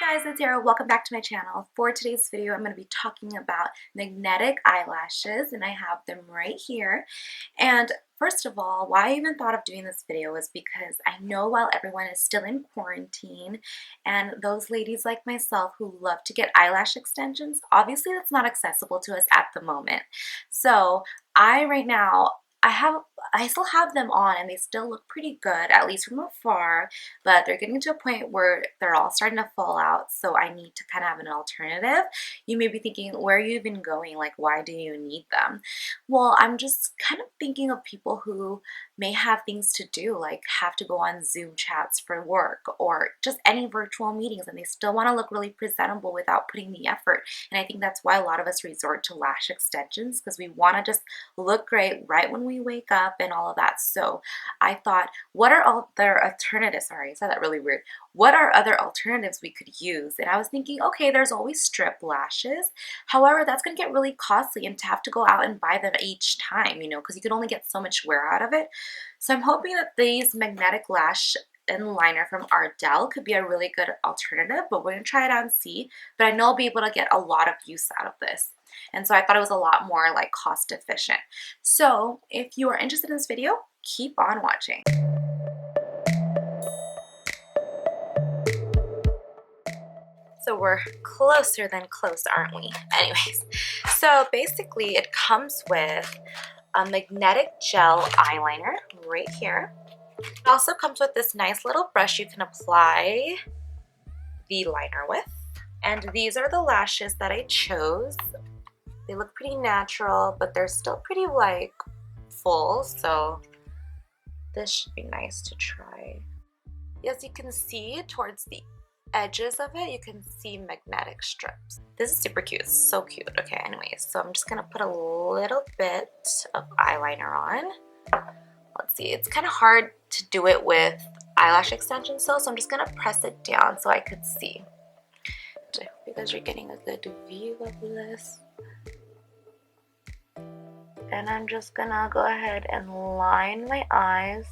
Guys, it's Arielle. Welcome back to my channel. For today's video, I'm going to be talking about magnetic eyelashes, and I have them right here. And first of all, why I even thought of doing this video is because I know while everyone is still in quarantine, and those ladies like myself who love to get eyelash extensions, obviously that's not accessible to us at the moment. So right now, I still have them on and they still look pretty good, at least from afar, but they're getting to a point where they're all starting to fall out, so I need to kind of have an alternative. You may be thinking, where are you even going? Like, why do you need them? Well, I'm just kind of thinking of people who may have things to do, like have to go on Zoom chats for work or just any virtual meetings, and they still want to look really presentable without putting the effort. And I think that's why a lot of us resort to lash extensions, because we want to just look great right when we wake up and all of that. So I thought, what are other alternatives? Sorry, I said that really weird. What are other alternatives we could use? And I was thinking, okay, there's always strip lashes. However, that's going to get really costly, and to have to go out and buy them each time, because you can only get so much wear out of it. So I'm hoping that these magnetic lash and liner from Ardell could be a really good alternative, but we're going to try it out and see. But I know I'll be able to get a lot of use out of this. And so I thought it was a lot more like cost efficient. So if you are interested in this video, keep on watching. So we're closer than close, aren't we? Anyways, so basically it comes with a magnetic gel eyeliner right here. It also comes with this nice little brush you can apply the liner with. And these are the lashes that I chose. They look pretty natural, but they're still pretty like full, so this should be nice to try. As you can see towards the edges of it, you can see magnetic strips. This is super cute. It's so cute. Okay, anyways, so I'm just gonna put a little bit of eyeliner on. Let's see, it's kind of hard to do it with eyelash extensions though, so I'm just gonna press it down so I could see. I hope you guys are getting a good view of this. And I'm just gonna go ahead and line my eyes.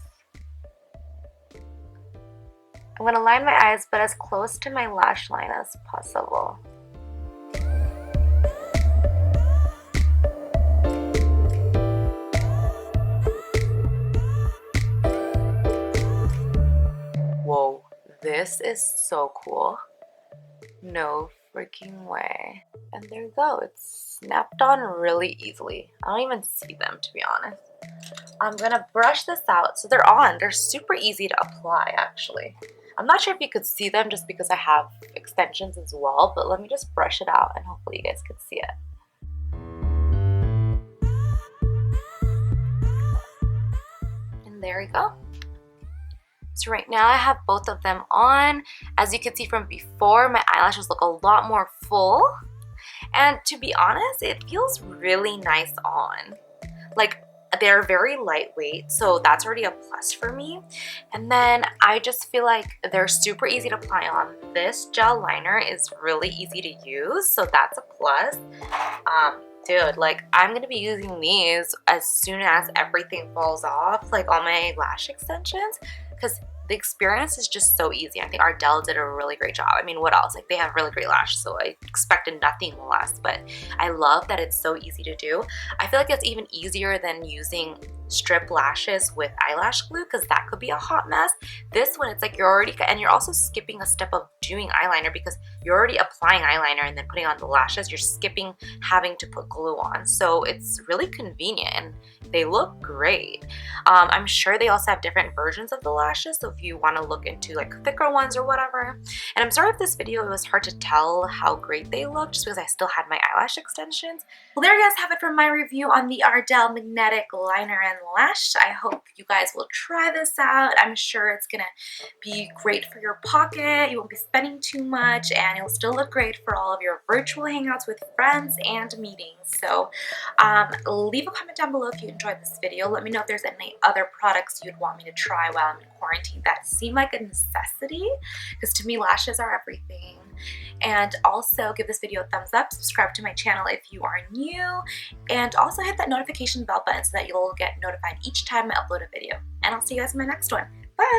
I'm gonna line my eyes, but as close to my lash line as possible. Whoa, this is so cool. No freaking way. And there you go. It's snapped on really easily. I don't even see them, to be honest. I'm gonna brush this out. So they're on. They're super easy to apply, actually. I'm not sure if you could see them just because I have extensions as well, but let me just brush it out and hopefully you guys can see it. And there we go. So right now I have both of them on. As you can see from before, my eyelashes look a lot more full. And to be honest, it feels really nice on. Like, they're very lightweight, so that's already a plus for me. And then I just feel like they're super easy to apply on. This gel liner is really easy to use, so that's a plus. Dude, like, I'm gonna be using these as soon as everything falls off, like all my lash extensions, because the experience is just so easy. I think Ardell did a really great job. I mean, what else? Like, they have really great lashes, so I expected nothing less, but I love that it's so easy to do. I feel like it's even easier than using strip lashes with eyelash glue, because that could be a hot mess. This one, it's like you're already, and you're also skipping a step of doing eyeliner because you're already applying eyeliner and then putting on the lashes. You're skipping having to put glue on. So it's really convenient and they look great. I'm sure they also have different versions of the lashes, so if you want to look into like thicker ones or whatever. And I'm sorry if this video was hard to tell how great they look, just because I still had my eyelash extensions. Well, there you guys have it from my review on the Ardell magnetic liner and lash. I hope you guys will try this out. I'm sure it's gonna be great for your pocket. You won't be spending too much, and it'll still look great for all of your virtual hangouts with friends and meetings. So leave a comment down below if you enjoyed this video. Let me know if there's any other products you'd want me to try while I'm in quarantine that seem like a necessity, because to me lashes are everything. And also give this video a thumbs up, subscribe to my channel if you are new, and also hit that notification bell button so that you'll get notified each time I upload a video. And I'll see you guys in my next one.